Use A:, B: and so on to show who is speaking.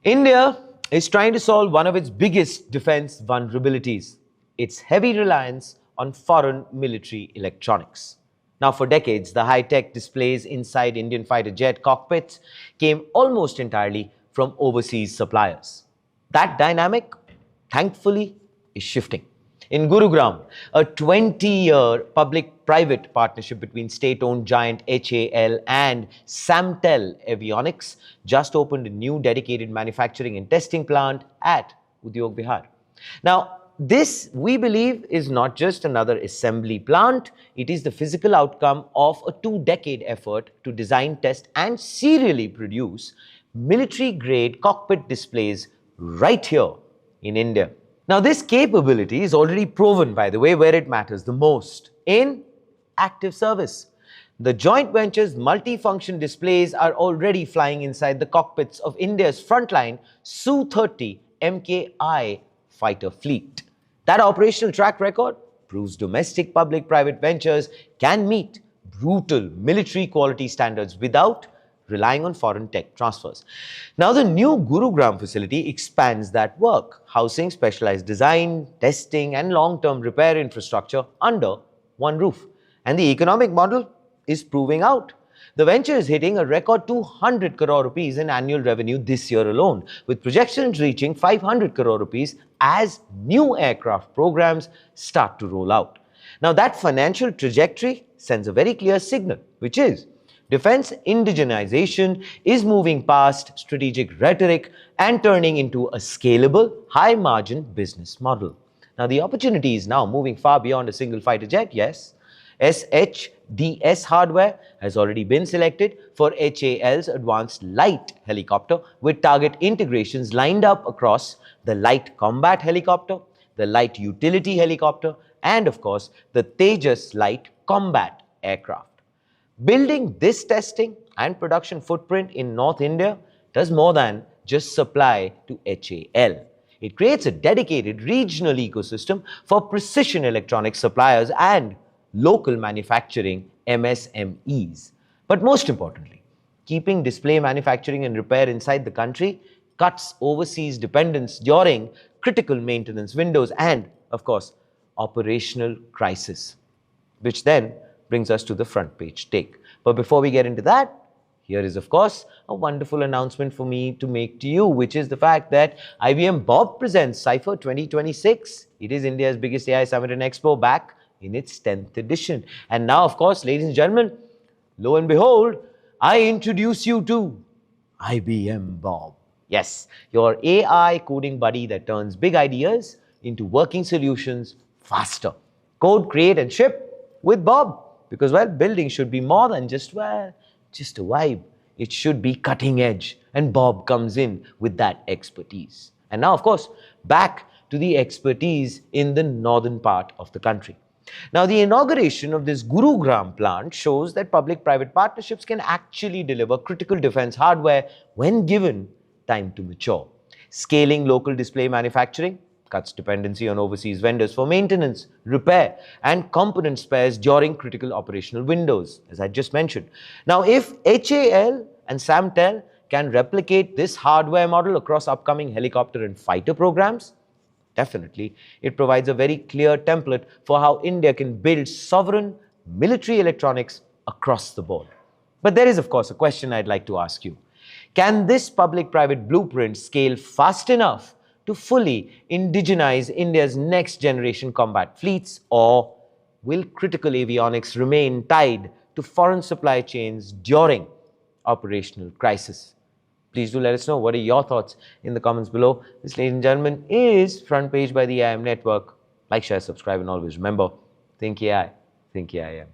A: India is trying to solve one of its biggest defense vulnerabilities, its heavy reliance on foreign military electronics. Now, for decades, the high-tech displays inside Indian fighter jet cockpits came almost entirely from overseas suppliers. That dynamic, thankfully, is shifting. In Gurugram, a 20-year public-private partnership between state-owned giant HAL and SAMTEL Avionics just opened a new dedicated manufacturing and testing plant at Udyog Vihar. Now, this, we believe, is not just another assembly plant. It is the physical outcome of a 2-decade effort to design, test, and serially produce military-grade cockpit displays right here in India. Now, this capability is already proven, by the way, where it matters the most, in active service. The joint venture's multifunction displays are already flying inside the cockpits of India's frontline Su-30 MKI fighter fleet. That operational track record proves domestic public-private ventures can meet brutal military quality standards without relying on foreign tech transfers. Now, the new Gurugram facility expands that work, housing specialized design, testing, and long-term repair infrastructure under one roof. And the economic model is proving out. The venture is hitting a record 200 crore rupees in annual revenue this year alone, with projections reaching 500 crore rupees as new aircraft programs start to roll out. Now, that financial trajectory sends a very clear signal, which is defense indigenization is moving past strategic rhetoric and turning into a scalable, high-margin business model. Now, the opportunity is now moving far beyond a single fighter jet, yes. SHDS hardware has already been selected for HAL's advanced light helicopter, with target integrations lined up across the light combat helicopter, the light utility helicopter, and of course, the Tejas light combat aircraft. Building this testing and production footprint in North India does more than just supply to HAL. It creates a dedicated regional ecosystem for precision electronics suppliers and local manufacturing MSMEs. But most importantly, keeping display manufacturing and repair inside the country cuts overseas dependence during critical maintenance windows and, of course, operational crisis, which then brings us to the front page take. But before we get into that, here is, of course, a wonderful announcement for me to make to you, which is the fact that IBM Bob presents Cypher 2026. It is India's biggest AI summit and expo, back in its 10th edition. And now, of course, ladies and gentlemen, lo and behold, I introduce you to IBM Bob. Yes, your AI coding buddy that turns big ideas into working solutions faster. Code, create, and ship with Bob. Because, well, building should be more than just, well, just a vibe. It should be cutting edge. And Bob comes in with that expertise. And now, of course, back to the expertise in the northern part of the country. Now, the inauguration of this Gurugram plant shows that public-private partnerships can actually deliver critical defense hardware when given time to mature. Scaling local display manufacturing cuts dependency on overseas vendors for maintenance, repair, and component spares during critical operational windows, as I just mentioned. Now, if HAL and SAMTEL can replicate this hardware model across upcoming helicopter and fighter programs, definitely, it provides a very clear template for how India can build sovereign military electronics across the board. But there is, of course, a question I'd like to ask you. Can this public-private blueprint scale fast enough to fully indigenize India's next-generation combat fleets, or will critical avionics remain tied to foreign supply chains during operational crisis? Please do let us know. What are your thoughts in the comments below? This, ladies and gentlemen, is Front Page by the IIM Network. Like, share, subscribe, and always remember, think AI, think IIM.